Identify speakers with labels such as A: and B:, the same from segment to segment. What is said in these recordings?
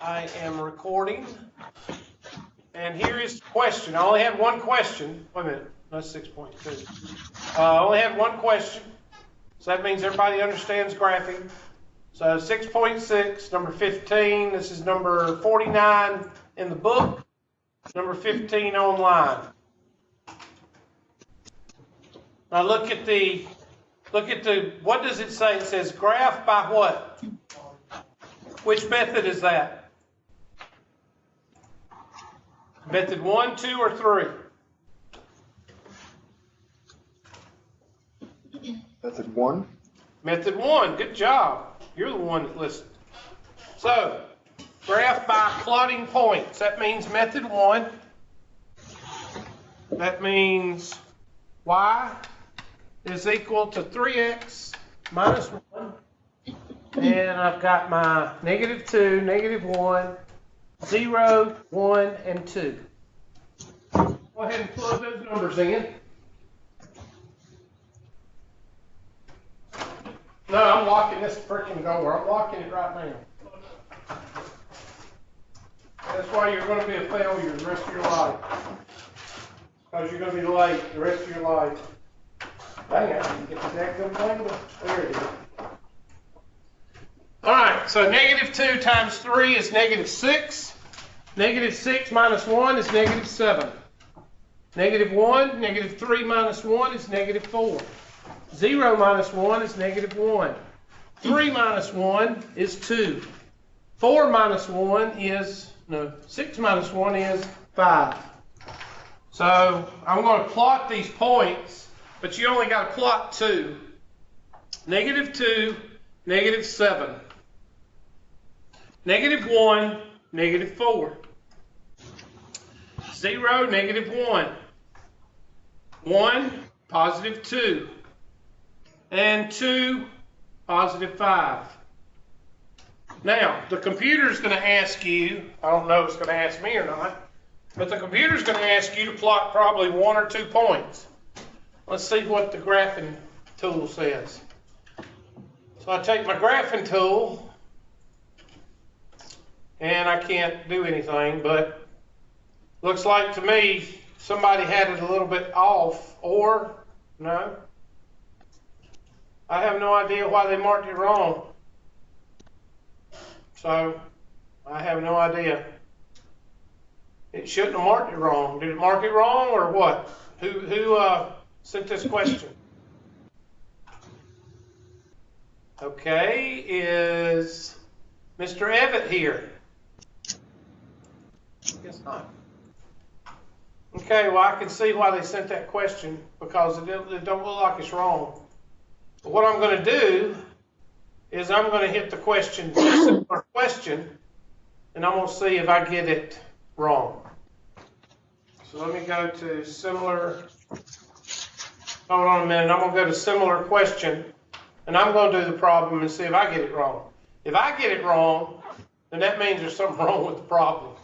A: I am recording. And here is the question. I only had one question. Wait a minute. That's 6.2. I only had one question. So that means everybody understands graphing. So 6.6, number 15. This is number 49 in the book. Number 15 online. Now look at the, what does it say? It says graph by what? Which method is that? Method 1, 2, or 3?
B: Method 1.
A: Method 1. Good job. You're the one that listened. So, graph by plotting points. That means method 1. That means y is equal to 3x minus 1. And I've got my negative 2, negative 1, 0, 1, and 2. Go ahead and plug those numbers in. No, I'm locking this freaking door. I'm locking it right now. That's why you're going to be a failure the rest of your life. Because you're going to be late the rest of your life. Dang, I didn't get the damn thing, but there it is. All right, so negative 2 times 3 is negative 6. Negative 6 minus 1 is negative 7. Negative 1, negative 3 minus 1 is negative 4. 0 minus 1 is negative 1. 3 minus 1 is 2. 4 minus 1 is, 6 minus 1 is 5. So I'm going to plot these points, but you only got to plot 2. Negative 2, negative 7. Negative 1, negative 4. 0, negative 1. 1, positive 2. And 2, positive 5. Now, the computer's going to ask you, I don't know if it's going to ask me or not, but the computer's going to ask you to plot probably 1 or 2 points. Let's see what the graphing tool says. So I take my graphing tool, and I can't do anything, but looks like to me somebody had it a little bit off, or no. I have no idea why they marked it wrong. So I have no idea. It shouldn't have marked it wrong. Did it mark it wrong or what? Who sent this question? Okay, is Mr. Evett here? Guess not. Okay, well I can see why they sent that question because it don't look like it's wrong. But what I'm going to do is I'm going to hit the question, similar question, and I'm going to see if I get it wrong. So let me go to similar. Hold on a minute. I'm going to go to similar question, and I'm going to do the problem and see if I get it wrong. If I get it wrong, then that means there's something wrong with the problem.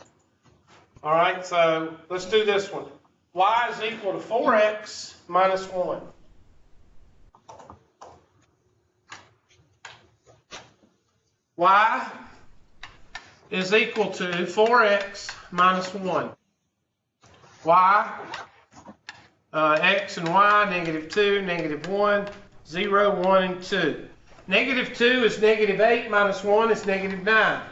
A: All right, so let's do this one. Y is equal to 4x minus 1. Y is equal to 4x minus 1. Y, x and y, negative 2, negative 1, 0, 1, and 2. Negative 2 is negative 8 minus 1 is negative 9.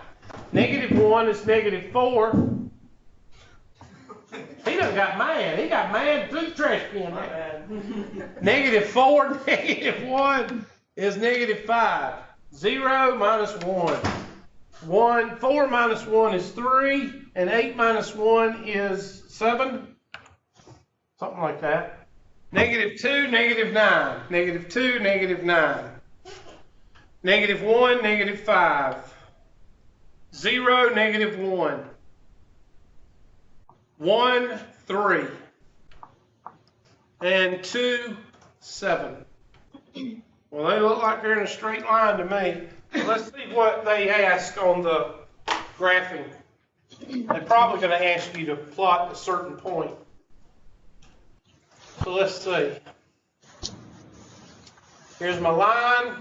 A: Negative 1 is negative 4. He done got mad. He got mad through the trash can. Negative 4, negative 1 is negative 5. 0 minus 1. 4 minus 1 is 3, and 8 minus 1 is 7. Something like that. Negative 2, negative 9. Negative 2, negative 9. Negative 1, negative 5. 0, negative 1. 1, 3. And 2, 7. Well, they look like they're in a straight line to me. Let's see what they ask on the graphing. They're probably going to ask you to plot a certain point. So let's see. Here's my line.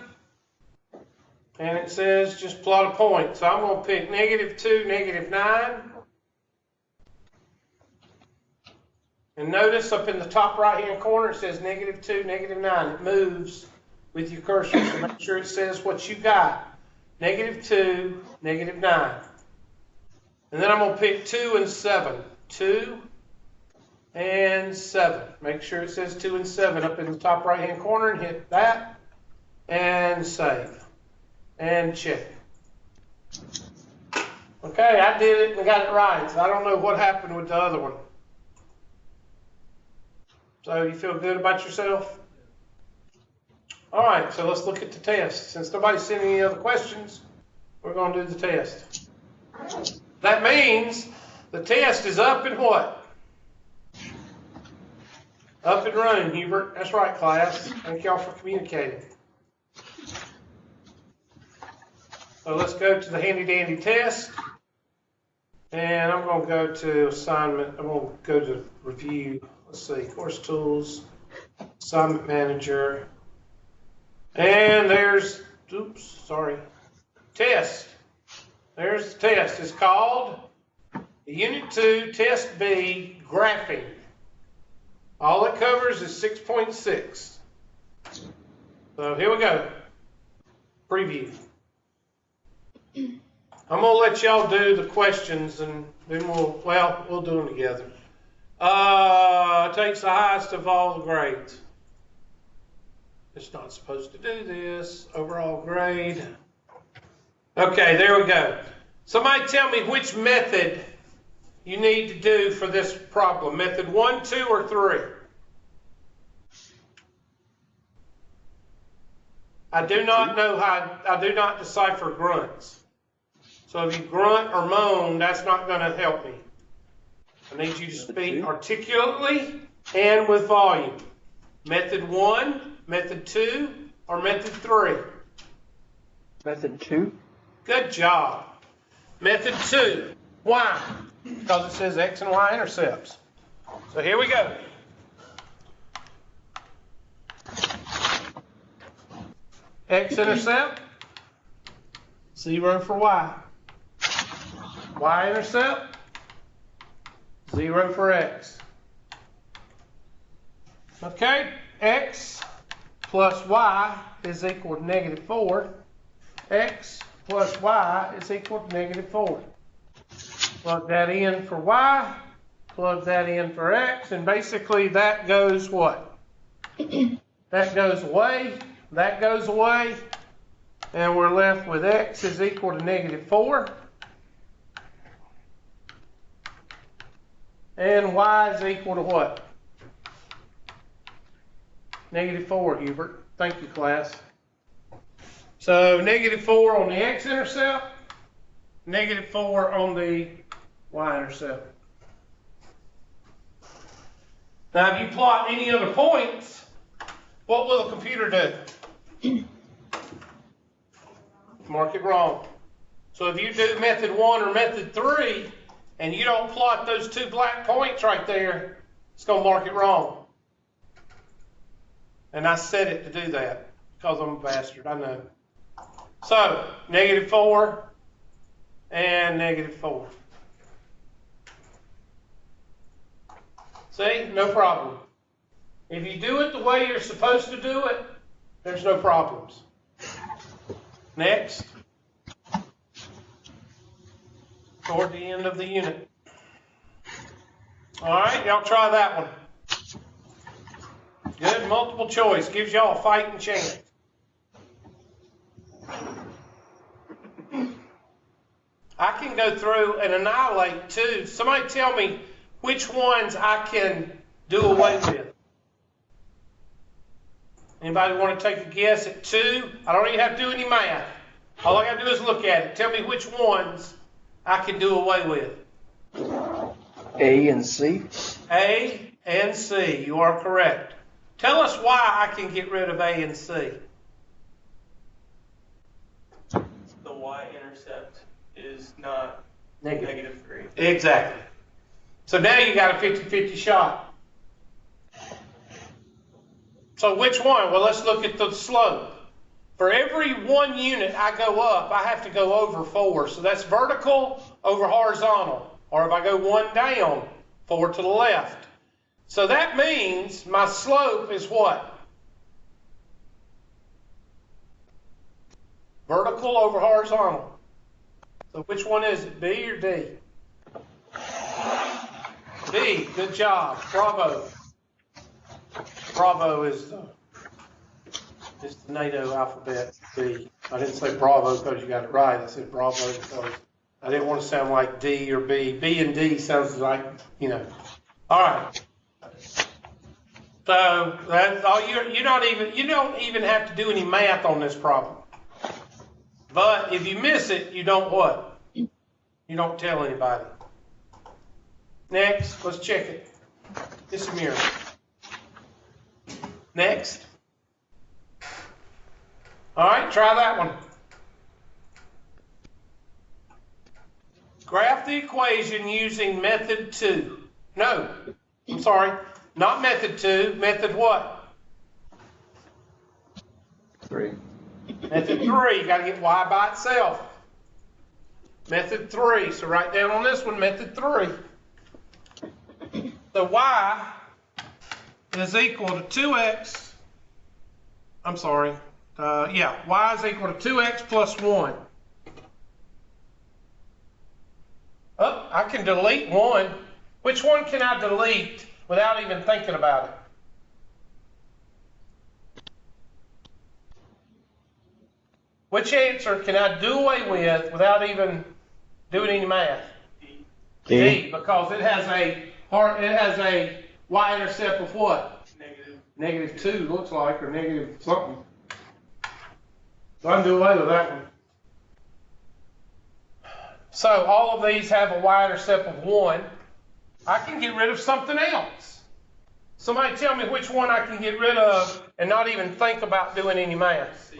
A: And it says just plot a point. So I'm going to pick -2, -9. And notice up in the top right-hand corner, it says -2, -9. It moves with your cursor. So make sure it says what you got. -2, -9. And then I'm going to pick 2 and 7. 2 and 7. Make sure it says 2 and 7 up in the top right-hand corner and hit that. And save. And check. Okay, I did it and got it right. So I don't know what happened with the other one. So you feel good about yourself? All right, so let's look at the test. Since nobody's sent any other questions, we're going to do the test. That means the test is up and what? Up and running, Hubert. That's right, class. Thank y'all for communicating. So let's go to the handy-dandy test. And I'm going to go to assignment. I'm going to go to review. Let's see, course tools, assignment manager. And there's, oops, sorry, test. There's the test. It's called Unit 2, Test B, Graphing. All it covers is 6.6. So here we go. Preview. I'm going to let y'all do the questions and then we'll do them together. Takes the highest of all the grades. It's not supposed to do this. Overall grade. Okay, there we go. Somebody tell me which method you need to do for this problem. Method 1, 2, or 3? I do not know I do not decipher grunts. So if you grunt or moan, that's not going to help me. I need you to speak articulately and with volume. Method 1, method 2, or method 3?
B: Method 2.
A: Good job. Method 2. Why? Because it says X and Y intercepts. So here we go. X-intercept, 0 for Y. Y-intercept, 0 for X. Okay, X plus Y is equal to -4. X plus Y is equal to -4. Plug that in for Y, plug that in for X, and basically that goes what? That goes away, that goes away, and we're left with X is equal to -4. And Y is equal to what? -4, Hubert. Thank you, class. So -4 on the X-intercept, -4 on the Y-intercept. Now, if you plot any other points, what will the computer do? Mark it wrong. So if you do method 1 or method 3, and you don't plot those 2 black points right there, it's going to mark it wrong. And I set it to do that because I'm a bastard, I know. So, -4 and -4. See, no problem. If you do it the way you're supposed to do it, there's no problems. Next. Toward the end of the unit. All right, y'all try that one. Good, multiple choice. Gives y'all a fighting chance. I can go through and annihilate too. Somebody tell me which ones I can do away with. Anybody want to take a guess at 2? I don't even have to do any math. All I got to do is look at it. Tell me which ones I can do away with.
B: A and C.
A: A and C. You are correct. Tell us why I can get rid of A and C.
C: The Y-intercept is not -3.
A: Exactly. So now you got a 50-50 shot. So which one? Well, let's look at the slope. For every 1 unit I go up, I have to go over 4. So that's vertical over horizontal. Or if I go 1 down, 4 to the left. So that means my slope is what? Vertical over horizontal. So which one is it, B or D? B, good job, bravo. Bravo is the NATO alphabet, B. I didn't say bravo because you got it right, I said bravo because I didn't want to sound like D or B. B and D sounds like, you know. All right. So that's all you don't even have to do any math on this problem. But if you miss it, you don't what? You don't tell anybody. Next, let's check it. It's a mirror. Next. All right, try that one. Graph the equation using method 2. No, I'm sorry, not method 2. Method what?
B: 3.
A: Method 3, you got to get y by itself. Method 3, so write down on this one, method 3. So y is equal to 2x, I'm sorry, y is equal to 2x plus 1. Oh, I can delete 1. Which one can I delete without even thinking about it? Which answer can I do away with without even doing any math? D, because it has a y-intercept of what? Negative 2 looks like, or negative something. So I can do away with that one. So all of these have a y-intercept of 1. I can get rid of something else. Somebody tell me which one I can get rid of and not even think about doing any math.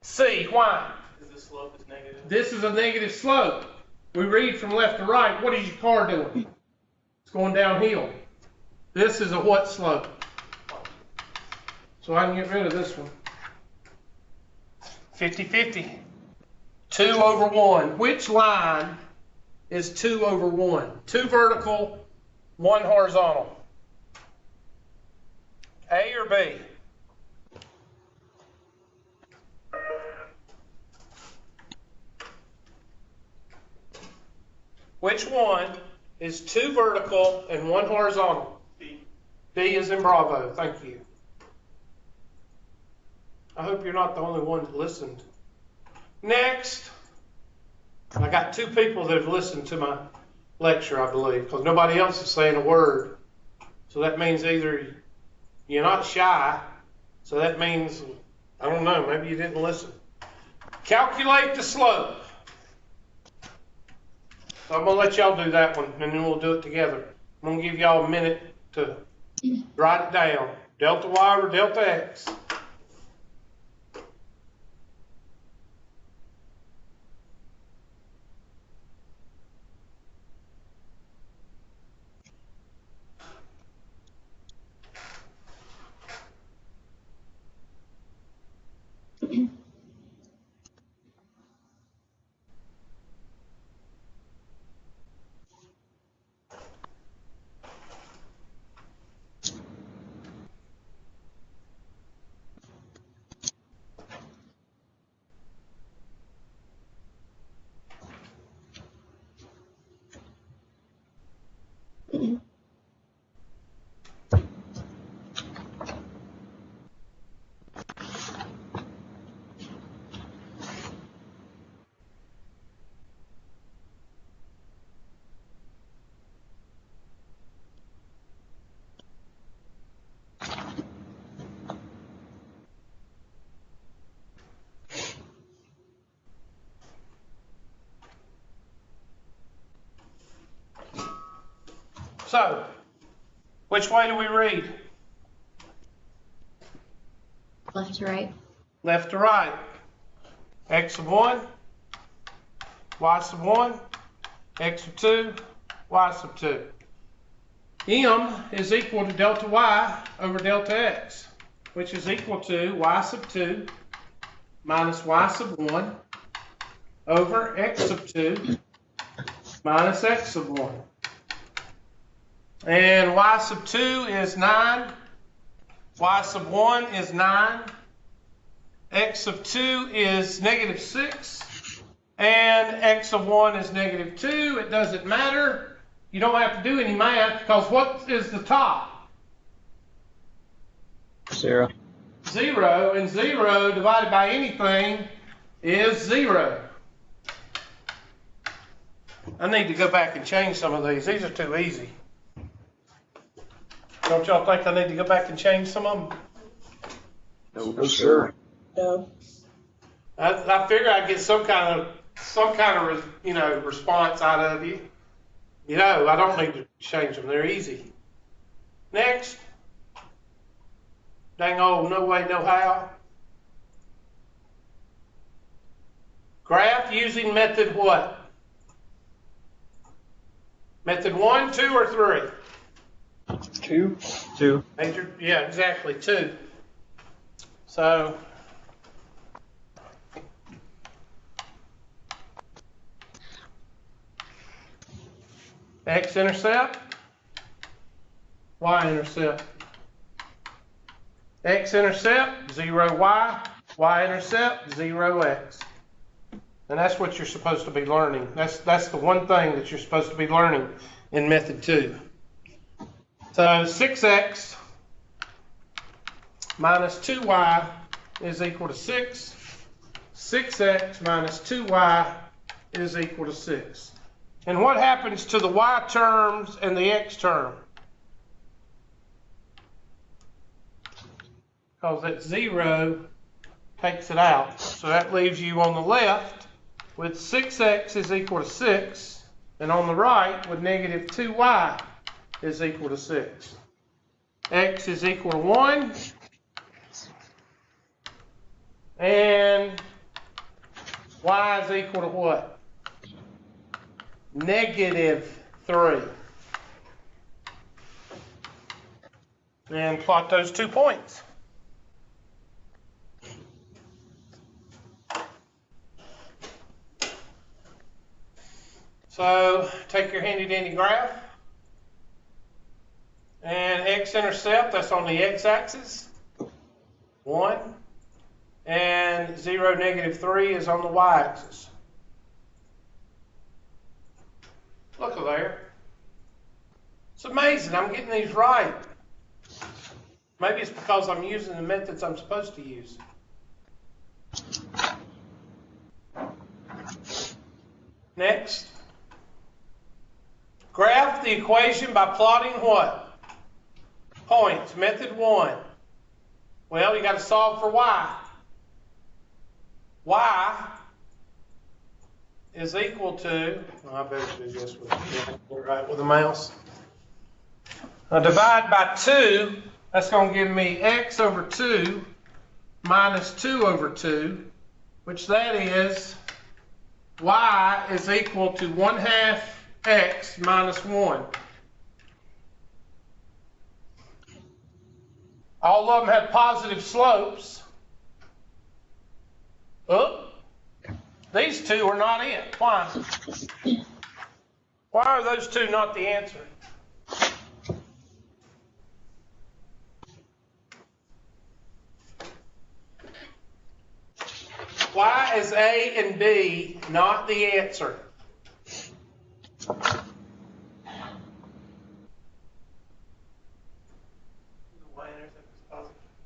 A: C, why?
C: Because the slope is negative.
A: This is a negative slope. We read from left to right. What is your car doing? It's going downhill. This is a what slope? So I can get rid of this one. 50-50. 2 over 1. Which line is 2 over 1? 2 vertical, 1 horizontal. A or B? Which one is 2 vertical and 1 horizontal?
C: B.
A: B is in Bravo. Thank you. I hope you're not the only one that listened. Next. I got 2 people that have listened to my lecture, I believe, because nobody else is saying a word. So that means either you're not shy, so that means, I don't know, maybe you didn't listen. Calculate the slope. So I'm going to let y'all do that one, and then we'll do it together. I'm going to give y'all a minute to write it down. Delta Y over delta X. So, which way do we read?
D: Left to right.
A: Left to right. X of 1, Y sub 1, X of 2, Y sub 2. M is equal to delta Y over delta X, which is equal to Y sub 2 minus y sub 1 over x sub 2 minus x sub 1. And y sub 2 is 9, y sub 1 is 9, x sub 2 is negative 6, and x sub 1 is negative 2. It doesn't matter. You don't have to do any math because what is the top?
B: 0.
A: 0, and 0 divided by anything is 0. I need to go back and change some of these. These are too easy. Don't y'all think I need to go back and change some of them?
B: No, sir.
E: No.
A: I figure I'd get some kind of response out of you. I don't need to change them. They're easy. Next. Dang old no way, no how. Graph using method what? Method 1, 2, or 3?
B: 2.
A: Yeah, exactly, 2. So, x-intercept, y-intercept. X-intercept, 0y, y-intercept, 0x. And that's what you're supposed to be learning. That's the one thing that you're supposed to be learning in method 2. So 6x minus 2y is equal to 6. 6x minus 2y is equal to 6. And what happens to the y terms and the x term? Because that 0 takes it out. So that leaves you on the left with 6x is equal to 6, and on the right with negative 2y is equal to 6. X is equal to 1, and y is equal to what? Negative 3. And plot those 2 points. So take your handy dandy graph, and x-intercept, that's on the x-axis, 1, and 0, negative 3 is on the y-axis. Look there. It's amazing, I'm getting these right. Maybe it's because I'm using the methods I'm supposed to use. Next. Graph the equation by plotting what? Points. Method 1. Well, you got to solve for y. Y is equal to, I better do this with the mouse. Now divide by 2, that's going to give me x over 2 minus 2 over 2, which that is y is equal to 1/2 x minus 1. All of them have positive slopes. Oh, these 2 are not it. Why? Why are those 2 not the answer? Why is A and B not the answer?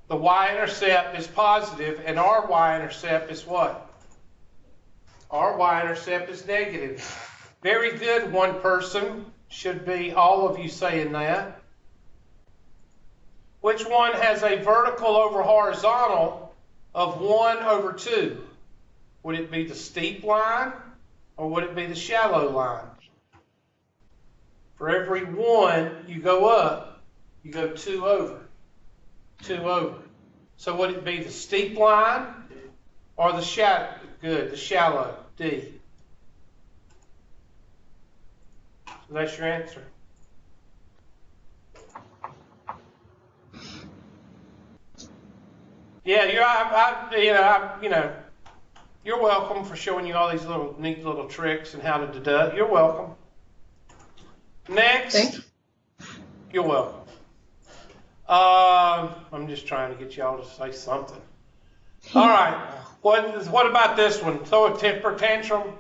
A: The y-intercept is positive, and our y-intercept is what? Our y-intercept is negative. Very good, one person. Should be all of you saying that. Which one has a vertical over horizontal of 1 over 2? Would it be the steep line, or would it be the shallow line? For every 1 you go up, you go 2 over. 2 over. So would it be the steep line or the shallow? Good, the shallow, D. So that's your answer. Yeah, You're welcome for showing you all these little neat little tricks and how to deduct. You're welcome. Next.
D: Thank you.
A: You're welcome. I'm just trying to get y'all to say something. All right. What about this one? Throw a temper tantrum.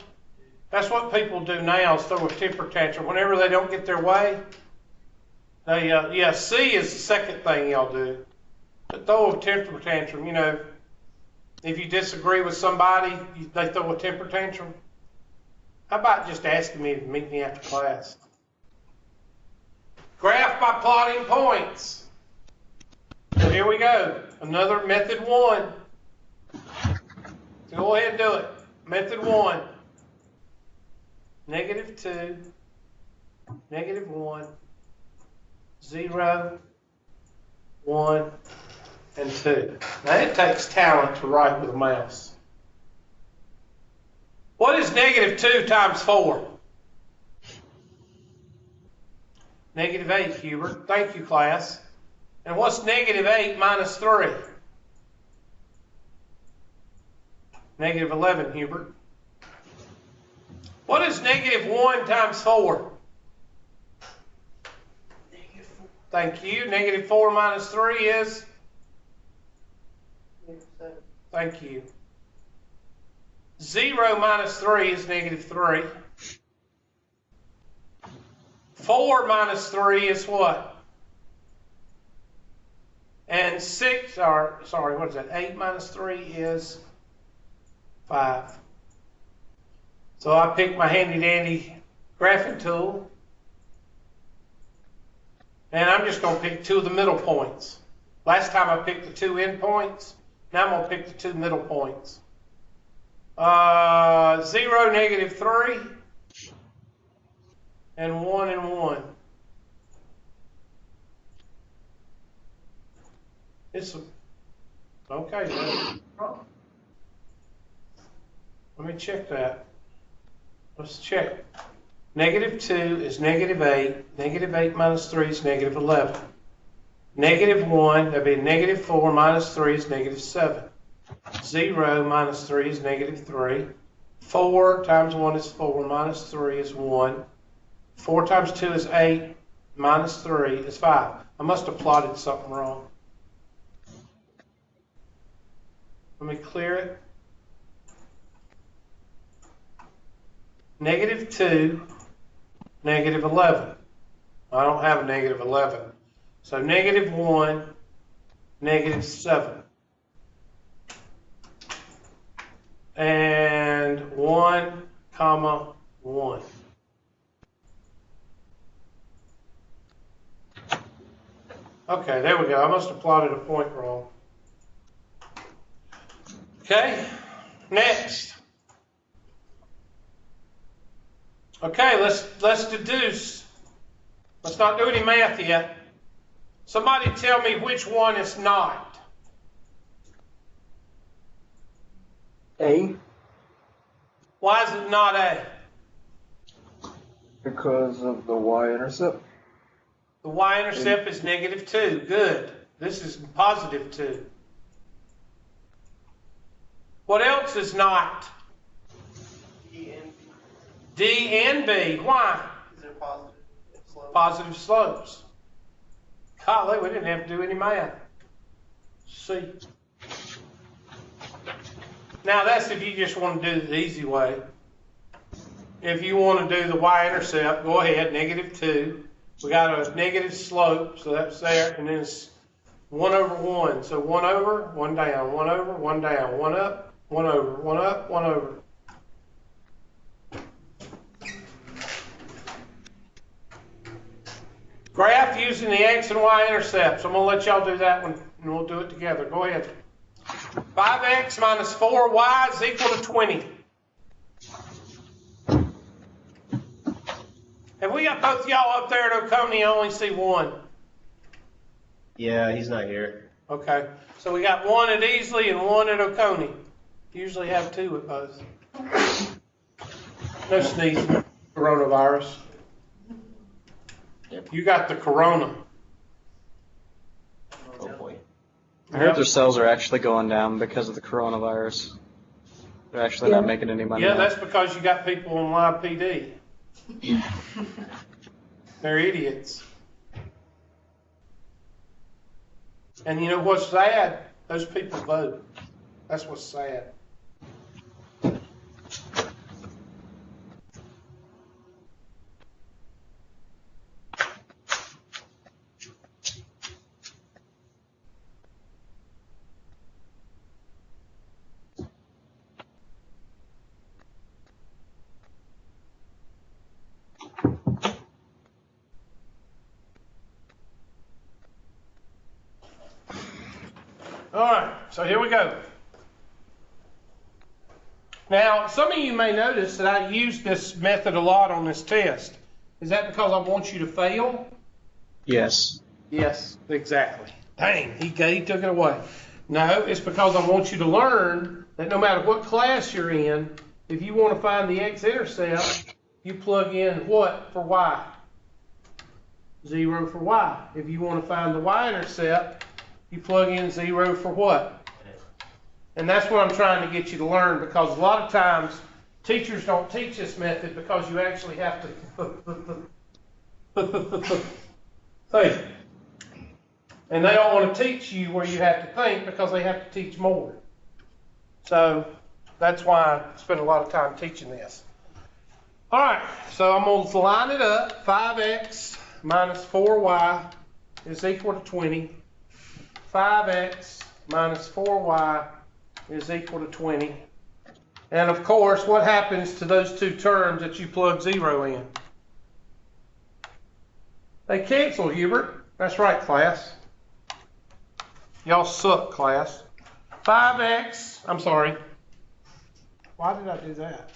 A: That's what people do now, is throw a temper tantrum. Whenever they don't get their way, C is the second thing y'all do. But throw a temper tantrum, you know. If you disagree with somebody, they throw a temper tantrum. How about just asking me to meet me after class? Graph by plotting points. So here we go. Another method 1. So go ahead and do it. Method 1. -2, -1, 0, 1, and 2. Now it takes talent to write with a mouse. What is -2 times 4? -8, Hubert. Thank you, class. And what's -8 minus 3? -11, Hubert. What is -1 times 4?
C: -4.
A: Thank you. -4 minus 3 is?
C: -7.
A: Thank you. 0 minus 3 is -3. 4 minus 3 is what? And 6, or sorry, what is that? 8 minus 3 is 5. So I picked my handy dandy graphing tool. And I'm just going to pick 2 of the middle points. Last time I picked the 2 end points. Now I'm going to pick the 2 middle points. 0, -3. And 1 and 1. It's okay. Let me check that. Let's check. -2 is -8. -8 minus 3 is -11. -1, that'd be -4 minus 3 is -7. 0 minus 3 is -3. 4 times 1 is 4 minus 3 is 1. 4 times 2 is 8 minus 3 is 5. I must have plotted something wrong. Let me clear it. -2, -11. I don't have a -11. So -1, -7. And 1, 1. Okay, there we go. I must have plotted a point wrong. Okay, next. Okay, let's deduce. Let's not do any math yet. Somebody tell me which one is not.
B: A,
A: Why is it not A?
B: because of the y-intercept.
A: The y-intercept is -2. Good. This is +2. What else is not?
C: D and B.
A: D and B. Why?
C: Is there positive slope?
A: Positive slopes. Golly, we didn't have to do any math. C. Now that's if you just want to do the easy way. If you want to do the y-intercept, go ahead, -2. We got a negative slope, so that's there, and then it's 1 over 1. So 1 over, 1 down, 1 over, 1 down, 1 up, 1 over, 1 up, 1 over. Graph using the X and Y intercepts. I'm going to let y'all do that one, and we'll do it together. Go ahead. 5x minus 4y is equal to 20. Have we got both y'all up there at Oconee? I only see one.
E: Yeah, he's not here.
A: Okay. So we got one at Easley and one at Oconee. Usually have 2 at both. No sneezing. Coronavirus.
E: Yep.
A: You got the corona.
E: Oh boy.
B: I heard their cells are actually going down because of the coronavirus.
F: They're actually not making any money.
A: Yeah,
F: now.
A: that's because you got people on live PD. They're idiots. And you know what's sad? Those people vote. That's what's sad. All right, so here we go. Now, some of you may notice that I use this method a lot on this test. Is that because I want you to fail?
F: Yes.
A: Yes, exactly. Dang, he took it away. No, it's because I want you to learn that no matter what class you're in, if you want to find the x-intercept, you plug in what for y? 0 for y. If you want to find the y-intercept, you plug in 0 for what? And that's what I'm trying to get you to learn, because a lot of times teachers don't teach this method because you actually have to think. And they don't want to teach you where you have to think because they have to teach more. So that's why I spend a lot of time teaching this. All right, so I'm going to line it up. 5x minus 4y is equal to 20. 5x minus 4y is equal to 20. And of course, what happens to those two terms that you plug 0 in? They cancel, Hubert. That's right, class. Y'all suck, class. 5x, I'm sorry. Why did I do that?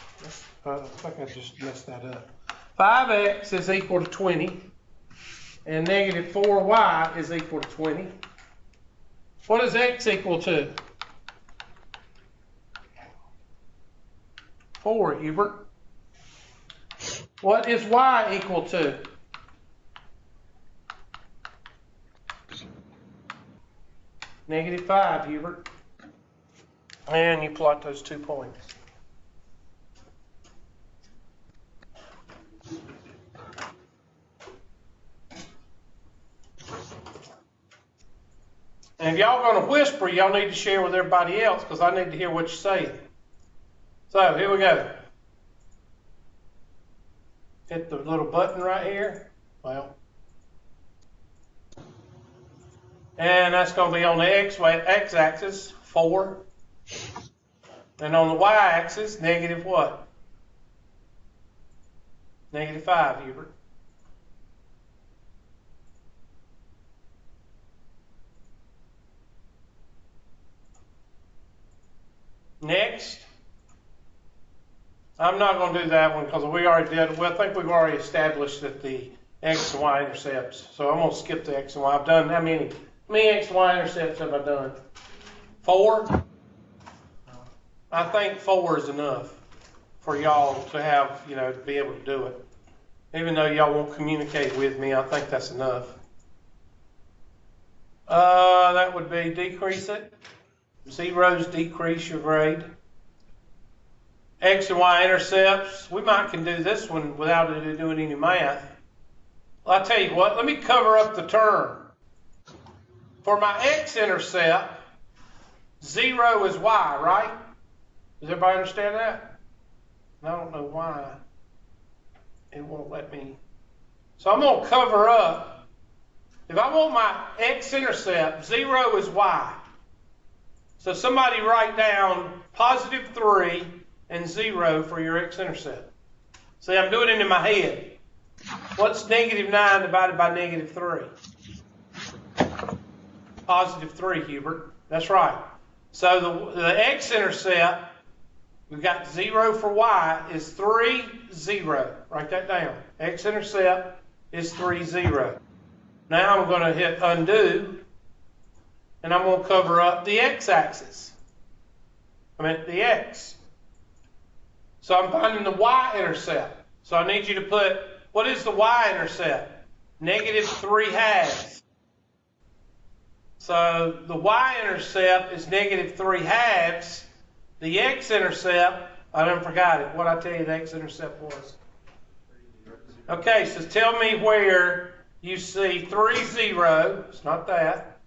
A: I think I just messed that up. 5x is equal to 20, and negative 4y is equal to 20. What is x equal to? 4, Hubert. What is y equal to? Negative 5, Hubert. And you plot those 2 points. And if y'all going to whisper, y'all need to share with everybody else, because I need to hear what you're saying. So here we go. Hit the little button right here. Well, and that's going to be on the x-axis, 4. And on the y-axis, negative what? Negative 5, Hubert. Next, I'm not going to do that one because we already did. Well, I think we've already established that the x and y intercepts. So I'm going to skip the x and y. I've done how many? How many x and y intercepts have I done? 4. I think 4 is enough for y'all to have, to be able to do it. Even though y'all won't communicate with me, I think that's enough. That would be decrease it. Zeros decrease your grade. X and Y intercepts. We might can do this one without doing any math. Well, I'll tell you what. Let me cover up the term. For my x-intercept, 0 is y, right? Does everybody understand that? I don't know why it won't let me. So I'm going to cover up. If I want my x-intercept, 0 is y. So somebody write down positive 3 and 0 for your x-intercept. See, I'm doing it in my head. What's negative 9 divided by negative 3? Positive 3, Hubert. That's right. So the x-intercept, we've got 0 for y, is 3, 0. Write that down. X-intercept is 3, 0. Now I'm going to hit undo. And I'm going to cover up the x-axis. The x. So I'm finding the y-intercept. So I need you to put, what is the y-intercept? Negative 3 halves. So the y-intercept is negative 3 halves. The x-intercept, I done forgot it. What I tell you the x-intercept was. Okay, so tell me where you see 3, 0. It's not that.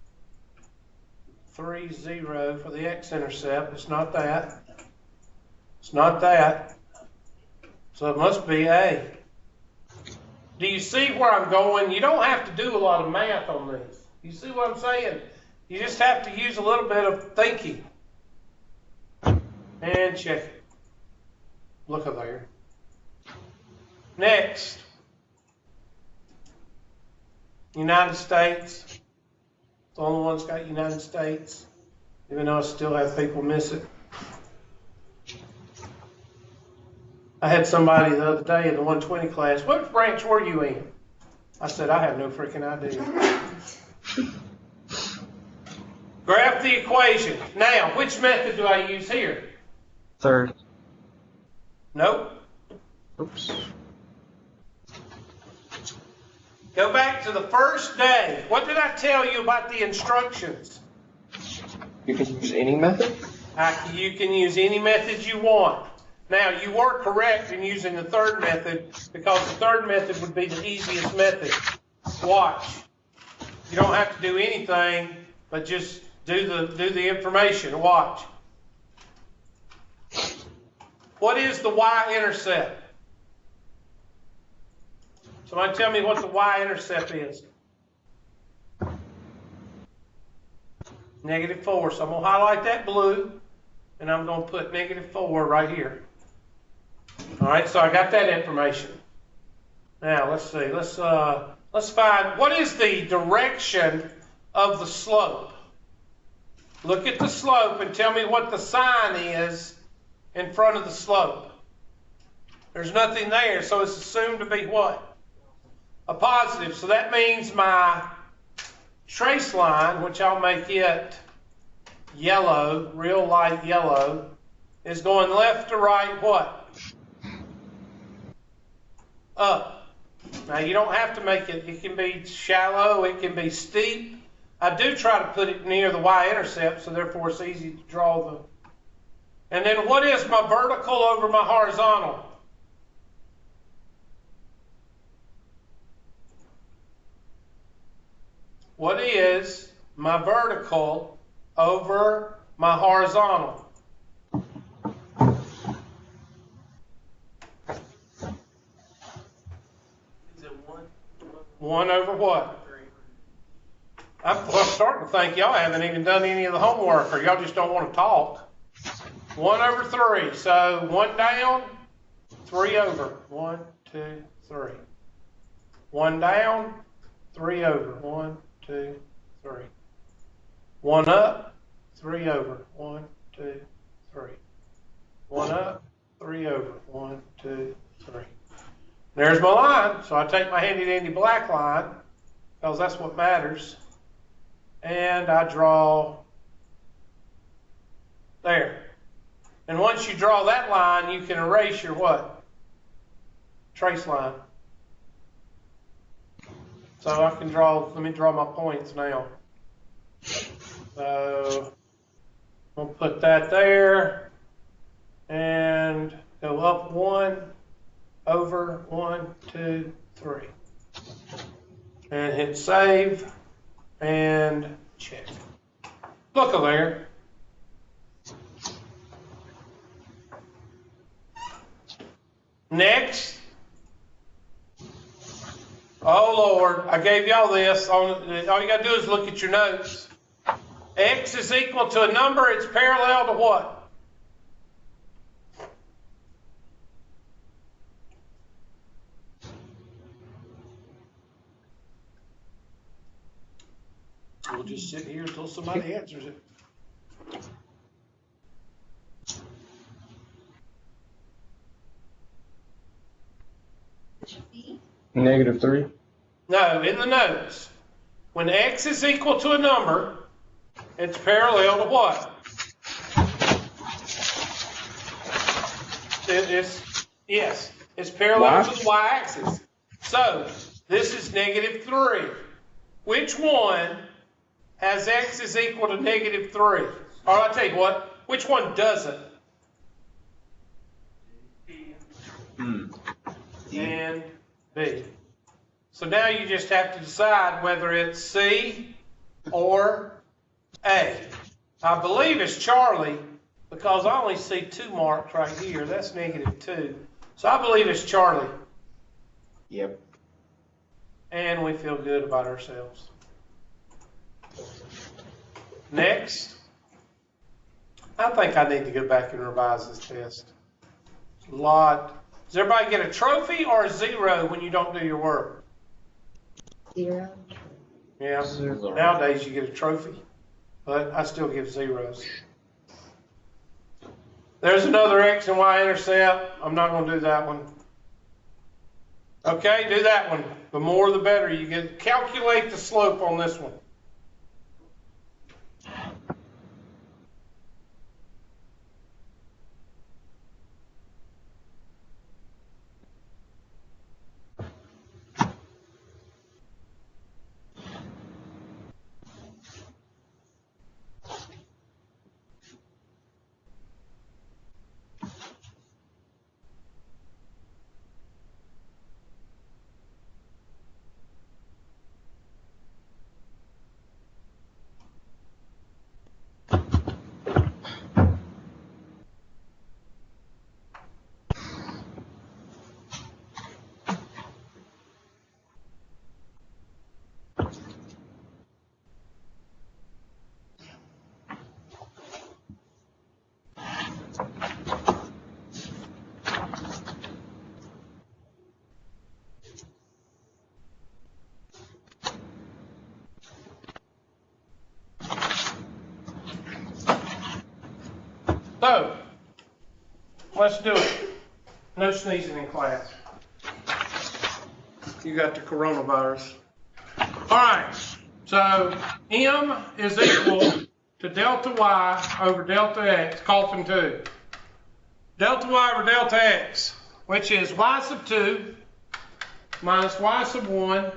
A: 3, 0 for the x-intercept. It's not that. It's not that. So it must be A. Do you see where I'm going? You don't have to do a lot of math on this. You see what I'm saying? You just have to use a little bit of thinking. And check it. Look at there. Next. United States. The only one that's got United States. Even though I still have people miss it. I had somebody the other day in the 120 class, what branch were you in? I said, I have no freaking idea. Graph the equation. Now, which method do I use here?
F: Third.
A: Nope.
F: Oops.
A: Go back to the first day. What did I tell you about the instructions?
B: You can use any method?
A: You can use any method you want. Now, you were correct in using the third method because the third method would be the easiest method. Watch. You don't have to do anything, but just do the information. Watch. What is the y-intercept? Somebody tell me what the y-intercept is. -4. So I'm going to highlight that blue, and I'm going to put -4 right here. All right, so I got that information. Now let's see. Let's find what is the direction of the slope. Look at the slope and tell me what the sign is in front of the slope. There's nothing there, so it's assumed to be what? A positive. So that means my trace line, which I'll make it yellow, real light yellow, is going left to right what? Up. Now you don't have to make it, it can be shallow, it can be steep. I do try to put it near the y-intercept, so therefore it's easy to draw the. And then what is my vertical over my horizontal? What is my vertical over my horizontal?
C: Is it 1?
A: 1 over what? I'm starting to think y'all haven't even done any of the homework, or y'all just don't want to talk. 1 over 3. So 1 down, 3 over. 1, 2, 3. 1 down, 3 over. 1, 2, 3. 1 up, 3 over. 1, 2, 3. 1 up, 3 over. 1, 2, 3. There's my line. So I take my handy dandy black line, because that's what matters. And I draw there. And once you draw that line, you can erase your what? Trace line. So I can draw, let me draw my points now. So we'll put that there and go up 1 over 1, 2, 3. And hit save and check. Look over there. Next. Oh Lord, I gave y'all this. All you got to do is look at your notes. X is equal to a number. It's parallel to what? We'll just sit here until somebody answers it.
B: -3.
A: No, in the notes. When X is equal to a number, it's parallel to what? Yes, it's parallel to the y-axis. So, this is -3. Which one has X is equal to -3? Or I'll tell you what, which one doesn't? and B. So now you just have to decide whether it's C or A. I believe it's Charlie because I only see 2 marks right here. That's -2. So I believe it's Charlie.
E: Yep.
A: And we feel good about ourselves. Next. I think I need to go back and revise this test. It's a lot. Does everybody get a trophy or a 0 when you don't do your work?
D: 0.
A: Yeah.
B: Zero.
A: Nowadays you get a trophy, but I still give 0s. There's another X and Y intercept. I'm not going to do that one. Okay, do that one. The more the better. You get calculate the slope on this one. So, let's do it. No sneezing in class. You got the coronavirus. All right, so M is equal to delta Y over delta X, coughing 2. Delta Y over delta X, which is Y sub 2 minus Y sub 1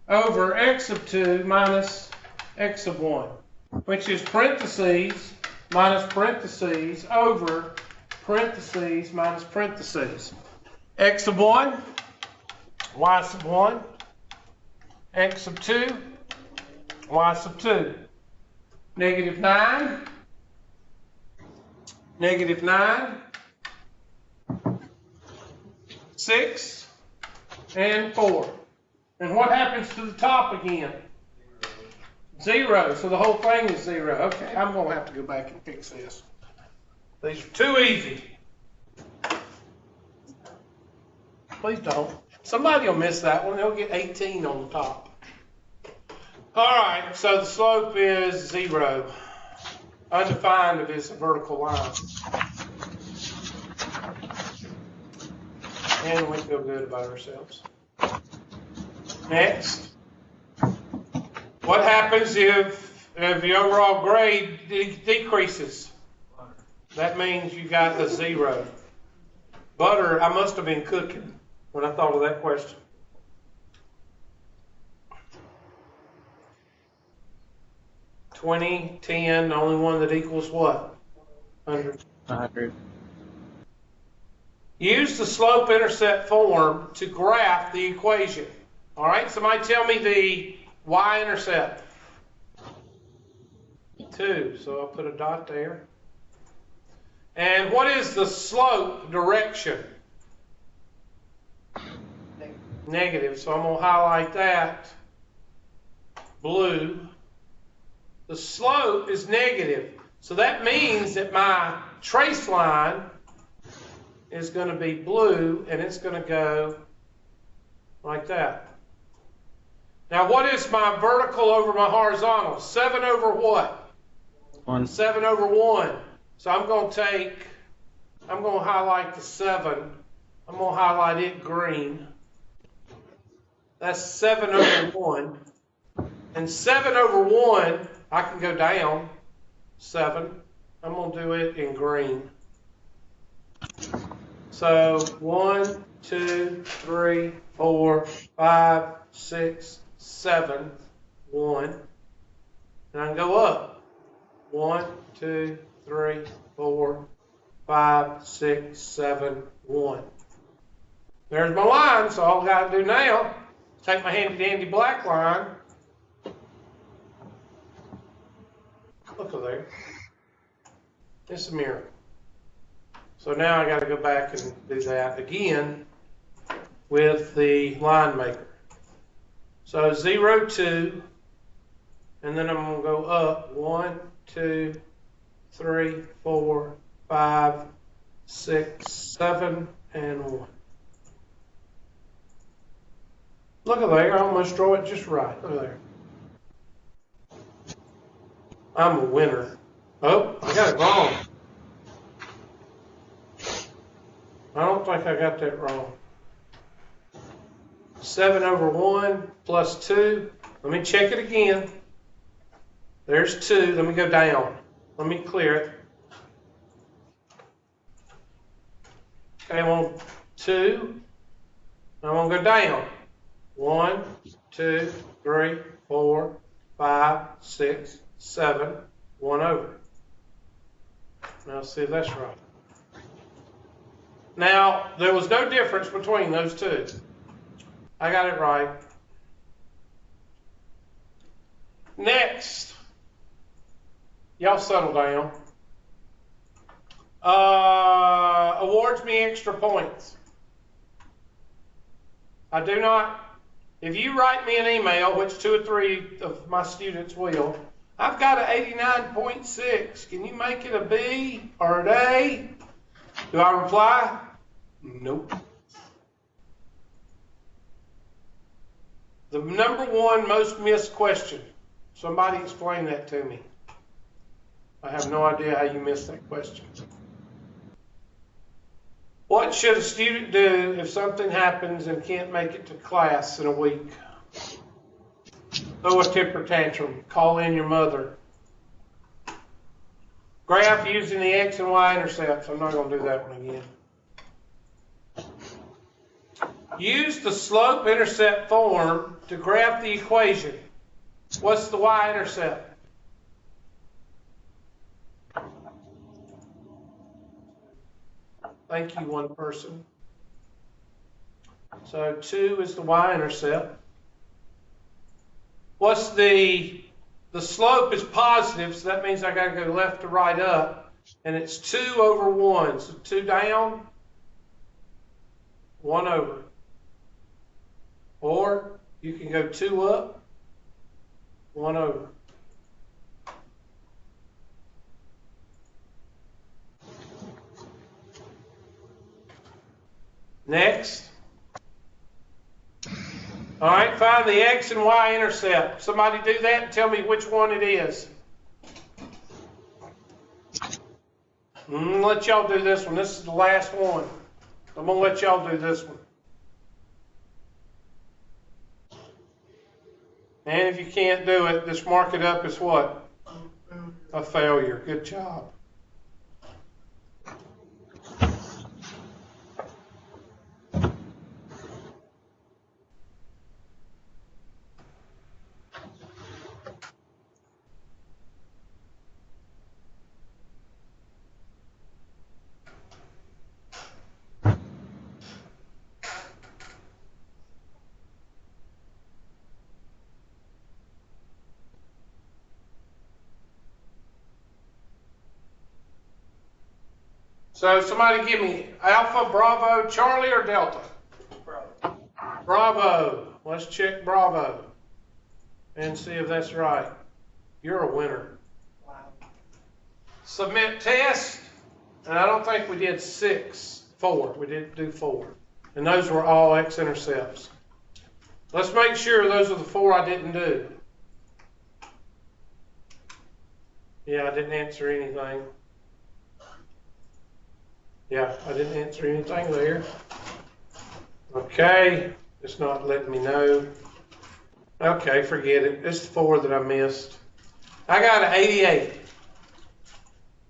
A: over X sub 2 minus X sub 1, which is parentheses minus parentheses over parentheses minus parentheses. X sub 1, Y sub 1, X sub 2, Y sub 2. -9, -9, 6, and 4. And what happens to the top again? 0, so the whole thing is 0. Okay, I'm going to have to go back and fix this. These are too easy. Please don't. Somebody will miss that one. They'll get 18 on the top. All right, so the slope is 0. Undefined if it's a vertical line. And we feel good about ourselves. Next. What happens if the overall grade decreases? That means you got a 0. Butter, I must have been cooking when I thought of that question. $20, $10, the only one that equals what? 100.
F: 100.
A: Use the slope-intercept form to graph the equation. All right, somebody tell me the y-intercept. 2, so I'll put a dot there. And what is the slope direction? Negative, so I'm going to highlight that blue. The slope is negative, so that means that my trace line is going to be blue, and it's going to go like that. Now, what is my vertical over my horizontal? 7 over what?
F: 1.
A: 7 over 1. So I'm going to highlight the 7. I'm going to highlight it green. That's 7 over 1. And 7 over 1, I can go down 7. I'm going to do it in green. So 1, 2, 3, 4, 5, 6, 7, 1. And I can go up. 1, 2, 3, 4, 5, 6, 7, 1. There's my line, so all I gotta do now is take my handy dandy black line. Look at there. It's a miracle. So now I gotta go back and do that again with the line maker. So 0, 2, and then I'm gonna go up 1, 2, 3, 4, 5, 6, 7, and 1. Look at there, I almost draw it just right. Look at there. I'm a winner. Oh, I got it wrong. I don't think I got that wrong. 7 over 1 plus 2. Let me check it again. There's 2. Let me go down. Let me clear it. Okay, I want 2. I'm going to go down. 1, 2, 3, 4, 5, 6, 7, 1 over. Now let's see if that's right. Now, there was no difference between those two. I got it right. Next, y'all settle down. Awards me extra points. I do not, if you write me an email, which 2 or 3 of my students will, I've got an 89.6. Can you make it a B or an A? Do I reply? Nope. The number 1 most missed question. Somebody explain that to me. I have no idea how you missed that question. What should a student do if something happens and can't make it to class in a week? Throw a temper tantrum. Call in your mother. Graph using the X and Y intercepts. I'm not going to do that one again. Use the slope-intercept form to graph the equation. What's the y-intercept? Thank you, one person. So 2 is the y-intercept. What's the slope is positive, so that means I got to go left to right up, and it's 2 over 1. So 2 down, 1 over. Or you can go 2 up, 1 over. Next. All right, find the X and Y intercept. Somebody do that and tell me which one it is. Let y'all do this one. This is the last one. I'm going to let y'all do this one. And if you can't do it, just mark it up as what? A failure. Good job. So somebody give me Alpha, Bravo, Charlie, or Delta?
C: Bravo.
A: Bravo. Let's check Bravo and see if that's right. You're a winner.
C: Wow.
A: Submit test. And I don't think we did 4. We didn't do 4. And those were all X-intercepts. Let's make sure those are the 4 I didn't do. Yeah, I didn't answer anything. Yeah, I didn't answer anything there. Okay, it's not letting me know. Okay, forget it. It's the 4 that I missed. I got an 88.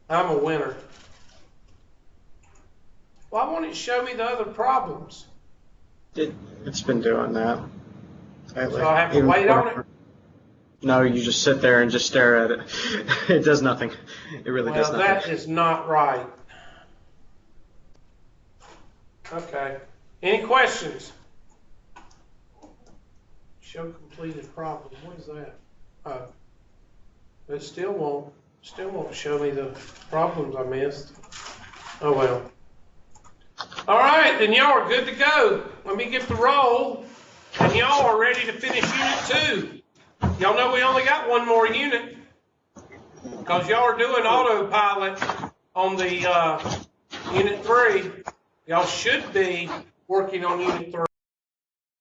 A: I'm a winner. Why won't it show me the other problems?
F: It's been doing that lately.
A: So I have to wait on it?
F: No, you just sit there and just stare at it. It does nothing. It really does nothing.
A: That is not right. Okay. Any questions? Show completed problem. What is that? It still won't show me the problems I missed. Oh well. All right, then y'all are good to go. Let me get the roll, and y'all are ready to finish Unit 2. Y'all know we only got one more unit, because y'all are doing autopilot on the Unit 3. Y'all should be working on Unit 3.